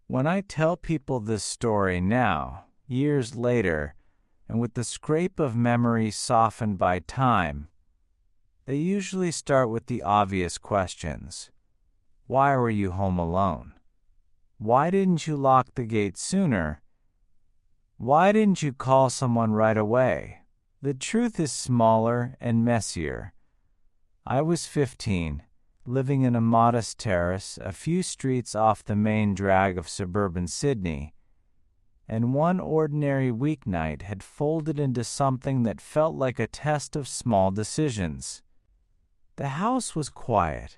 When I tell people this story now, years later, and with the scrape of memory softened by time, they usually start with the obvious questions. Why were you home alone? Why didn't you lock the gate sooner? Why didn't you call someone right away? The truth is smaller and messier. I was 15, living in a modest terrace a few streets off the main drag of suburban Sydney, and one ordinary weeknight had folded into something that felt like a test of small decisions. The house was quiet.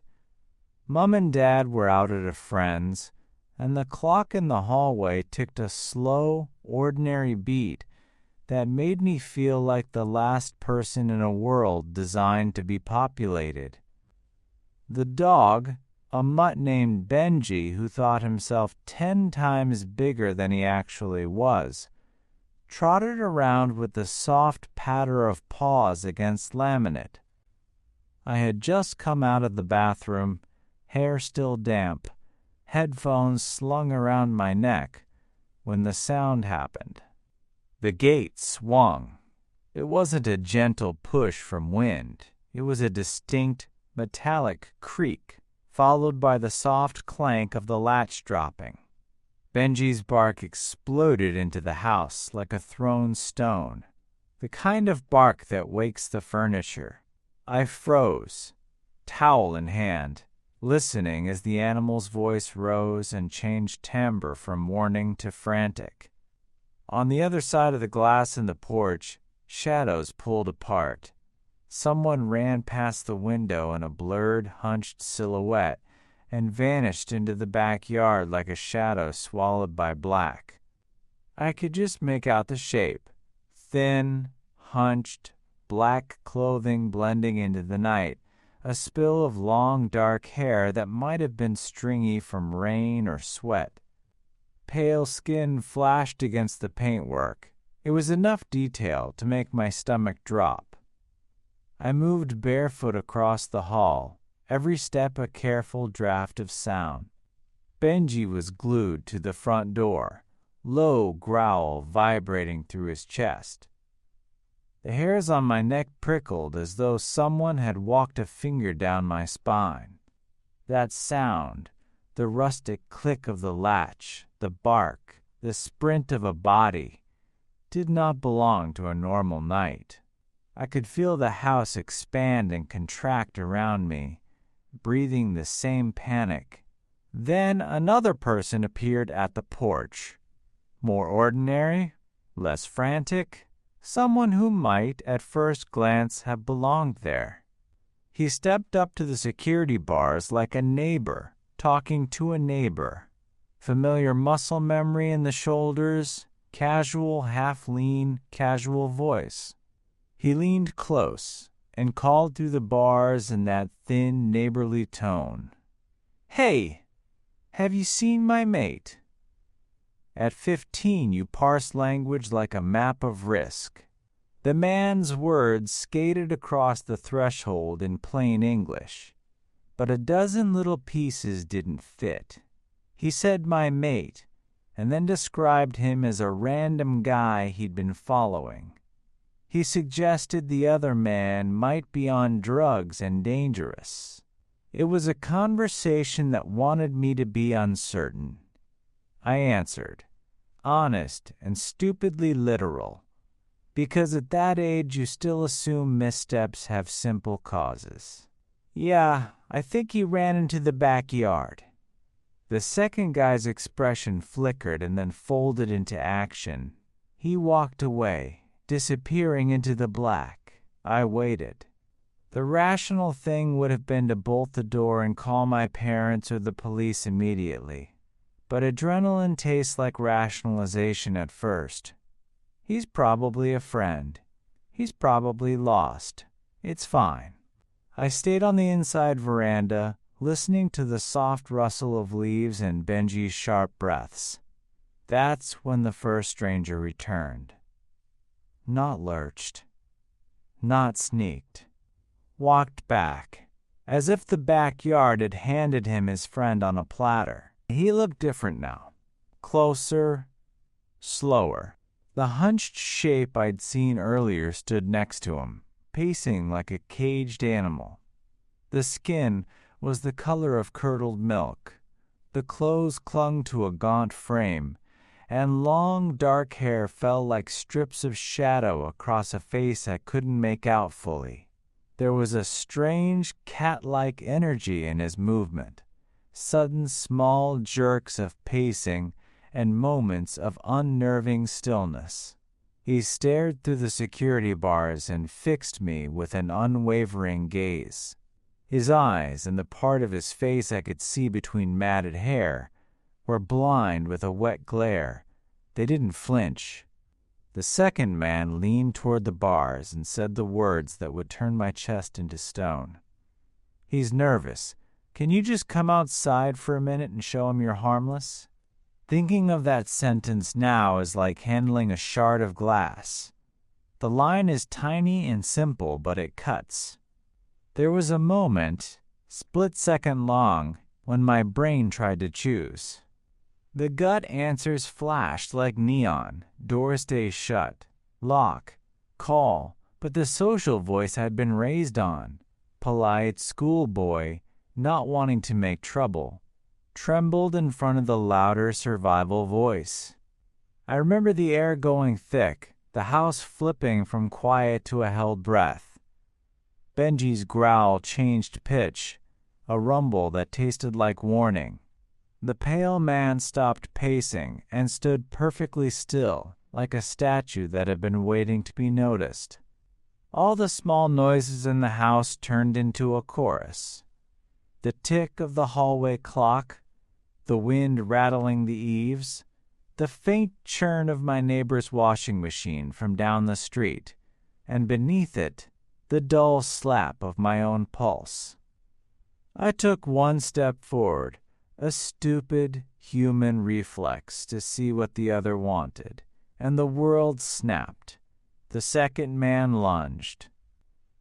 Mom and Dad were out at a friend's, and the clock in the hallway ticked a slow, ordinary beat that made me feel like the last person in a world designed to be populated. The dog, a mutt named Benji who thought himself 10 times bigger than he actually was, trotted around with the soft patter of paws against laminate. I had just come out of the bathroom, hair still damp, headphones slung around my neck, when the sound happened. The gate swung. It wasn't a gentle push from wind. It was a distinct, metallic creak, followed by the soft clank of the latch dropping. Benji's bark exploded into the house like a thrown stone, the kind of bark that wakes the furniture. I froze, towel in hand, listening as the animal's voice rose and changed timbre from warning to frantic. On the other side of the glass in the porch, shadows pulled apart. Someone ran past the window in a blurred, hunched silhouette and vanished into the backyard like a shadow swallowed by black. I could just make out the shape. Thin, hunched, black clothing blending into the night, a spill of long, dark hair that might have been stringy from rain or sweat. Pale skin flashed against the paintwork. It was enough detail to make my stomach drop. I moved barefoot across the hall, every step a careful draft of sound. Benji was glued to the front door, low growl vibrating through his chest. The hairs on my neck prickled as though someone had walked a finger down my spine. That sound, the rustic click of the latch, the bark, the sprint of a body, did not belong to a normal night. I could feel the house expand and contract around me, breathing the same panic. Then another person appeared at the porch. More ordinary, less frantic, someone who might, at first glance, have belonged there. He stepped up to the security bars like a neighbor, talking to a neighbor. Familiar muscle memory in the shoulders, casual, half-lean, casual voice. He leaned close and called through the bars in that thin, neighborly tone. "Hey, have you seen my mate?" At 15, you parse language like a map of risk. The man's words skated across the threshold in plain English, but a dozen little pieces didn't fit. He said my mate, and then described him as a random guy he'd been following. He suggested the other man might be on drugs and dangerous. It was a conversation that wanted me to be uncertain. I answered, honest and stupidly literal, because at that age you still assume missteps have simple causes. "Yeah, I think he ran into the backyard." The second guy's expression flickered and then folded into action. He walked away, disappearing into the black. I waited. The rational thing would have been to bolt the door and call my parents or the police immediately. But adrenaline tastes like rationalization at first. He's probably a friend. He's probably lost. It's fine. I stayed on the inside veranda, listening to the soft rustle of leaves and Benji's sharp breaths. That's when the first stranger returned. Not lurched. Not sneaked. Walked back, as if the backyard had handed him his friend on a platter. He looked different now. Closer, slower. The hunched shape I'd seen earlier stood next to him, pacing like a caged animal. The skin was the color of curdled milk. The clothes clung to a gaunt frame, and long dark hair fell like strips of shadow across a face I couldn't make out fully. There was a strange cat-like energy in his movement, sudden small jerks of pacing and moments of unnerving stillness. He stared through the security bars and fixed me with an unwavering gaze. His eyes, and the part of his face I could see between matted hair, were blind with a wet glare. They didn't flinch. The second man leaned toward the bars and said the words that would turn my chest into stone. "He's nervous. Can you just come outside for a minute and show him you're harmless?" Thinking of that sentence now is like handling a shard of glass. The line is tiny and simple, but it cuts. There was a moment, split-second long, when my brain tried to choose. The gut answers flashed like neon, door stays shut, lock, call, but the social voice had been raised on, polite schoolboy, not wanting to make trouble, trembled in front of the louder survival voice. I remember the air going thick, the house flipping from quiet to a held breath. Benji's growl changed pitch, a rumble that tasted like warning. The pale man stopped pacing and stood perfectly still, like a statue that had been waiting to be noticed. All the small noises in the house turned into a chorus. The tick of the hallway clock, the wind rattling the eaves, the faint churn of my neighbor's washing machine from down the street, and beneath it, the dull slap of my own pulse. I took one step forward, a stupid human reflex to see what the other wanted, and the world snapped. The second man lunged.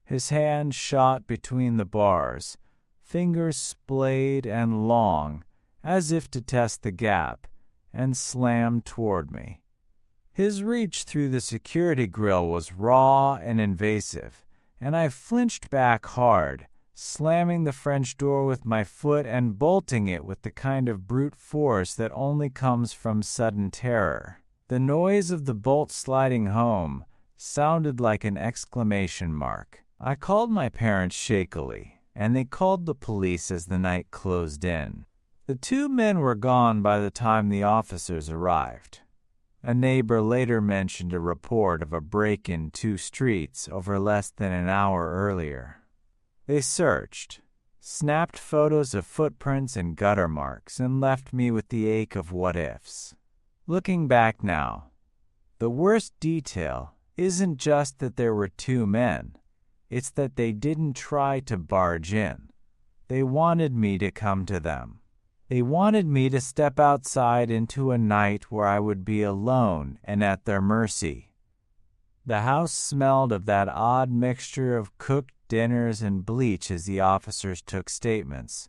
His hand shot between the bars, fingers splayed and long, as if to test the gap, and slammed toward me. His reach through the security grill was raw and invasive, and I flinched back hard, slamming the French door with my foot and bolting it with the kind of brute force that only comes from sudden terror. The noise of the bolt sliding home sounded like an exclamation mark. I called my parents shakily, and they called the police as the night closed in. The two men were gone by the time the officers arrived. A neighbor later mentioned a report of a break-in 2 streets over less than an hour earlier. They searched, snapped photos of footprints and gutter marks, and left me with the ache of what-ifs. Looking back now, the worst detail isn't just that there were 2 men. It's that they didn't try to barge in. They wanted me to come to them. They wanted me to step outside into a night where I would be alone and at their mercy. The house smelled of that odd mixture of cooked dinners and bleach as the officers took statements,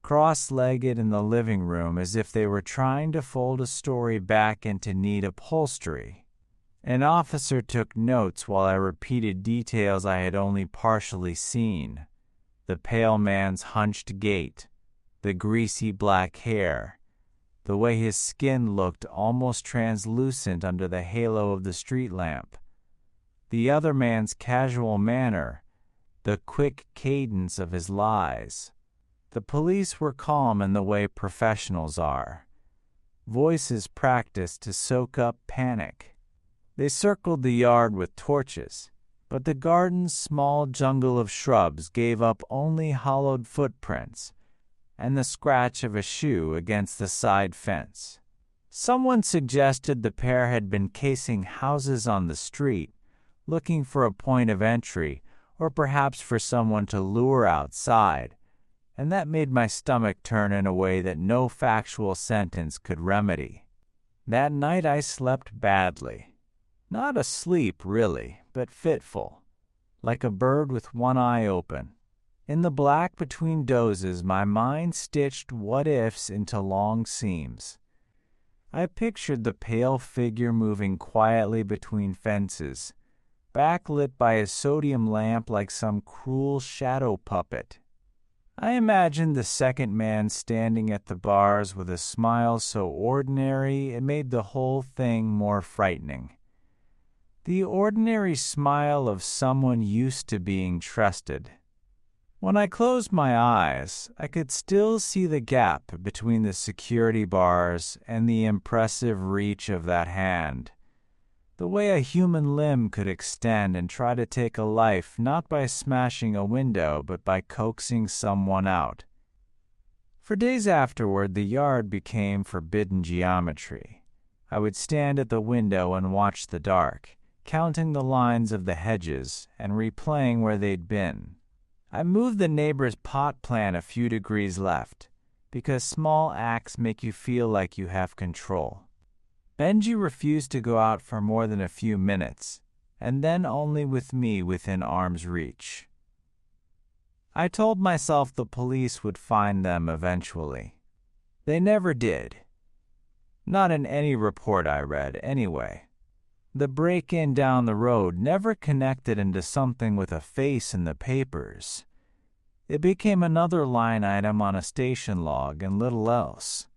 cross-legged in the living room as if they were trying to fold a story back into neat upholstery. An officer took notes while I repeated details I had only partially seen. The pale man's hunched gait, the greasy black hair, the way his skin looked almost translucent under the halo of the street lamp, the other man's casual manner, the quick cadence of his lies. The police were calm in the way professionals are, voices practiced to soak up panic. They circled the yard with torches, but the garden's small jungle of shrubs gave up only hollowed footprints and the scratch of a shoe against the side fence. Someone suggested the pair had been casing houses on the street, looking for a point of entry, or perhaps for someone to lure outside, and that made my stomach turn in a way that no factual sentence could remedy. That night I slept badly. Not asleep, really, but fitful, like a bird with one eye open. In the black between dozes, my mind stitched what-ifs into long seams. I pictured the pale figure moving quietly between fences, backlit by a sodium lamp like some cruel shadow puppet. I imagined the second man standing at the bars with a smile so ordinary it made the whole thing more frightening. The ordinary smile of someone used to being trusted. When I closed my eyes, I could still see the gap between the security bars and the impressive reach of that hand. The way a human limb could extend and try to take a life not by smashing a window but by coaxing someone out. For days afterward, the yard became forbidden geometry. I would stand at the window and watch the dark, counting the lines of the hedges and replaying where they'd been. I moved the neighbor's pot plant a few degrees left, because small acts make you feel like you have control. Benji refused to go out for more than a few minutes, and then only with me within arm's reach. I told myself the police would find them eventually. They never did. Not in any report I read, anyway. The break-in down the road never connected into something with a face in the papers. It became another line item on a station log and little else.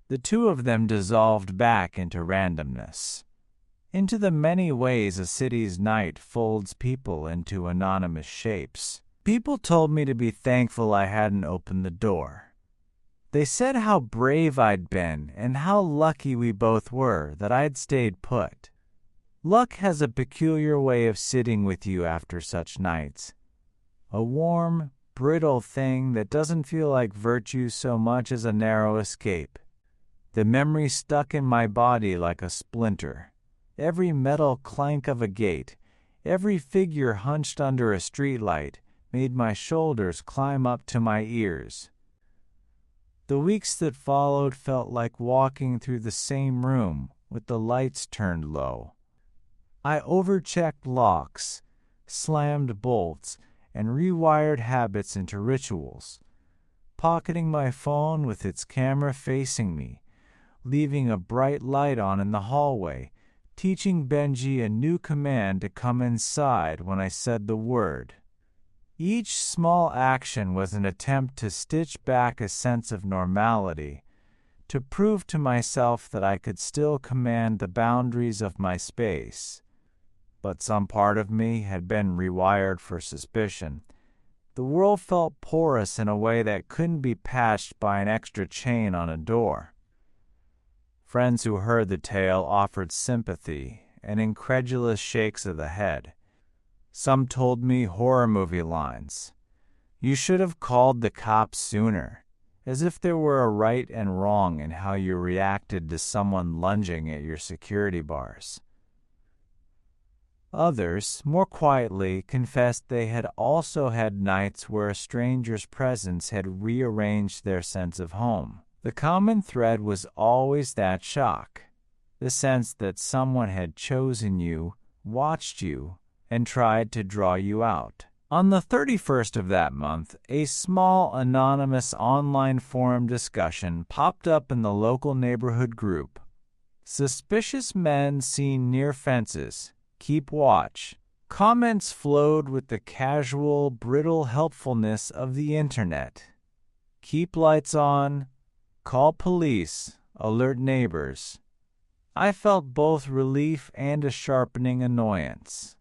The two of them dissolved back into randomness, into the many ways a city's night folds people into anonymous shapes. People told me to be thankful I hadn't opened the door. They said how brave I'd been and how lucky we both were that I'd stayed put. Luck has a peculiar way of sitting with you after such nights. A warm, brittle thing that doesn't feel like virtue so much as a narrow escape. The memory stuck in my body like a splinter. Every metal clank of a gate, every figure hunched under a streetlight made my shoulders climb up to my ears. The weeks that followed felt like walking through the same room with the lights turned low. I overchecked locks, slammed bolts, and rewired habits into rituals, pocketing my phone with its camera facing me, leaving a bright light on in the hallway, teaching Benji a new command to come inside when I said the word. Each small action was an attempt to stitch back a sense of normality, to prove to myself that I could still command the boundaries of my space. But some part of me had been rewired for suspicion. The world felt porous in a way that couldn't be patched by an extra chain on a door. Friends who heard the tale offered sympathy and incredulous shakes of the head. Some told me horror movie lines. You should have called the cops sooner, as if there were a right and wrong in how you reacted to someone lunging at your security bars. Others, more quietly, confessed they had also had nights where a stranger's presence had rearranged their sense of home. The common thread was always that shock, the sense that someone had chosen you, watched you, and tried to draw you out. On the 31st of that month, a small anonymous online forum discussion popped up in the local neighborhood group. Suspicious men seen near fences. Keep watch. Comments flowed with the casual, brittle helpfulness of the internet. Keep lights on. Call police. Alert neighbors. I felt both relief and a sharpening annoyance.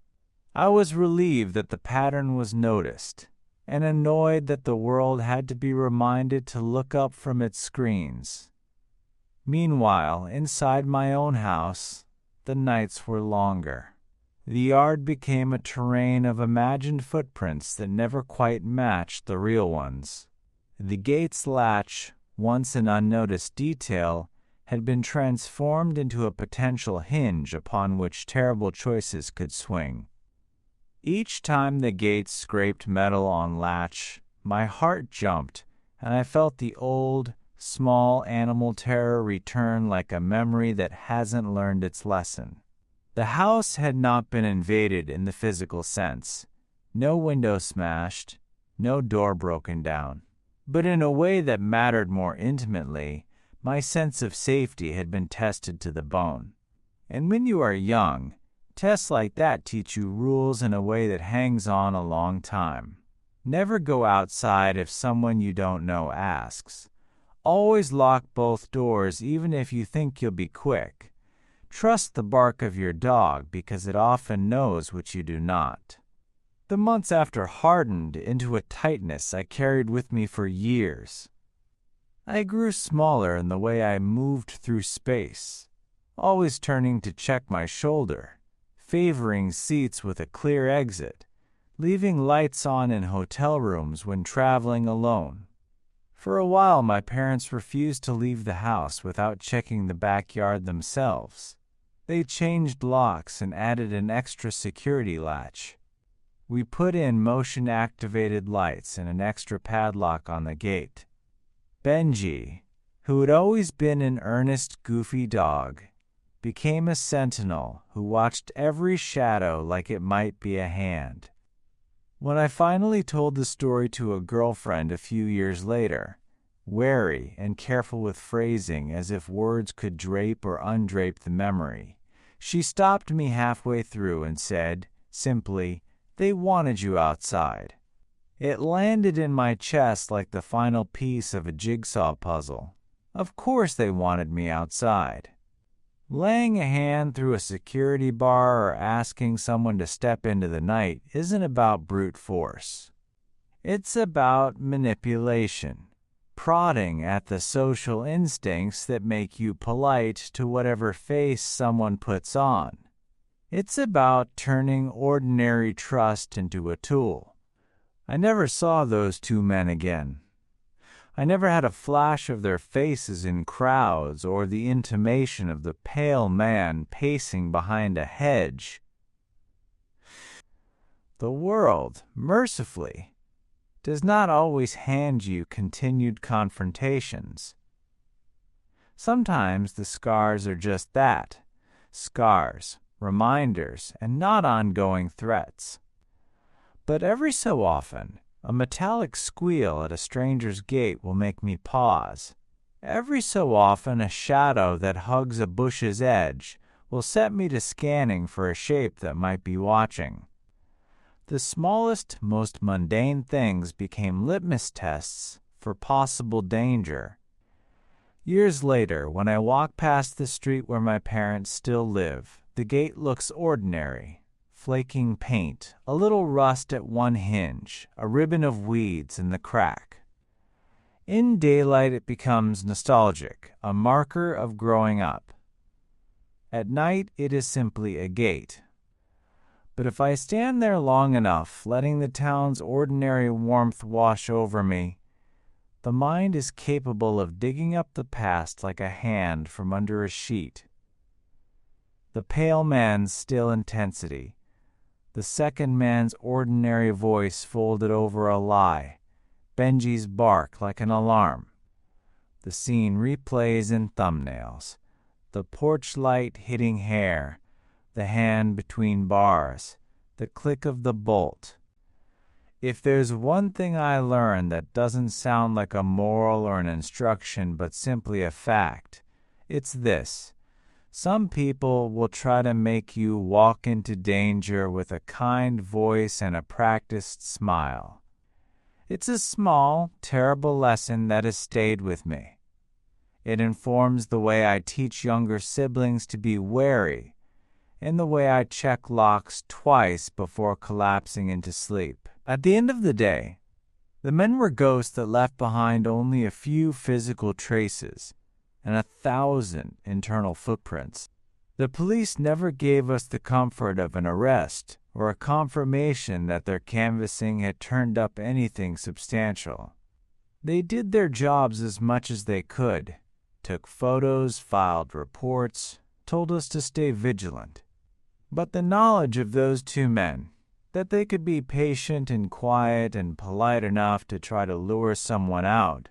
I was relieved that the pattern was noticed, and annoyed that the world had to be reminded to look up from its screens. Meanwhile, inside my own house, the nights were longer. The yard became a terrain of imagined footprints that never quite matched the real ones. The gate's latch, once an unnoticed detail, had been transformed into a potential hinge upon which terrible choices could swing. Each time the gate scraped metal on latch, my heart jumped, and I felt the old, small animal terror return like a memory that hasn't learned its lesson. The house had not been invaded in the physical sense. No window smashed, no door broken down. But in a way that mattered more intimately, My sense of safety had been tested to the bone. And when you are young, tests like that teach you rules in a way that hangs on a long time. Never go outside if someone you don't know asks. Always lock both doors even if you think you'll be quick. Trust the bark of your dog because it often knows what you do not. The months after hardened into a tightness I carried with me for years. I grew smaller in the way I moved through space, always turning to check my shoulder, favoring seats with a clear exit, leaving lights on in hotel rooms when traveling alone. For a while, my parents refused to leave the house without checking the backyard themselves. They changed locks and added an extra security latch. We put in motion-activated lights and an extra padlock on the gate. Benji, who had always been an earnest, goofy dog, became a sentinel who watched every shadow like it might be a hand. When I finally told the story to a girlfriend a few years later, wary and careful with phrasing as if words could drape or undrape the memory, she stopped me halfway through and said, simply, "They wanted you outside." It landed in my chest like the final piece of a jigsaw puzzle. Of course they wanted me outside. Laying a hand through a security bar or asking someone to step into the night isn't about brute force. It's about manipulation, prodding at the social instincts that make you polite to whatever face someone puts on. It's about turning ordinary trust into a tool. I never saw those two men again. I never had a flash of their faces in crowds or the intimation of the pale man pacing behind a hedge. The world, mercifully, does not always hand you continued confrontations. Sometimes the scars are just that, scars, reminders, and not ongoing threats. But every so often, a metallic squeal at a stranger's gate will make me pause. Every so often, a shadow that hugs a bush's edge will set me to scanning for a shape that might be watching. The smallest, most mundane things became litmus tests for possible danger. Years later, when I walk past the street where my parents still live, the gate looks ordinary. Flaking paint, a little rust at one hinge, a ribbon of weeds in the crack. In daylight it becomes nostalgic, a marker of growing up. At night it is simply a gate. But if I stand there long enough, letting the town's ordinary warmth wash over me, the mind is capable of digging up the past like a hand from under a sheet. The pale man's still intensity, the second man's ordinary voice folded over a lie, Benji's bark like an alarm. The scene replays in thumbnails, the porch light hitting hair, the hand between bars, the click of the bolt. If there's one thing I learned that doesn't sound like a moral or an instruction but simply a fact, it's this. Some people will try to make you walk into danger with a kind voice and a practiced smile. It's a small, terrible lesson that has stayed with me. It informs the way I teach younger siblings to be wary, and the way I check locks twice before collapsing into sleep. At the end of the day, the men were ghosts that left behind only a few physical traces and 1,000 internal footprints. The police never gave us the comfort of an arrest or a confirmation that their canvassing had turned up anything substantial. They did their jobs as much as they could, took photos, filed reports, told us to stay vigilant. But the knowledge of those two men, that they could be patient and quiet and polite enough to try to lure someone out,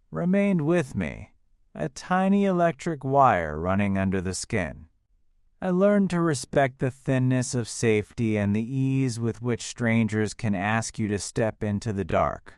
remained with me. A tiny electric wire running under the skin. I learned to respect the thinness of safety and the ease with which strangers can ask you to step into the dark.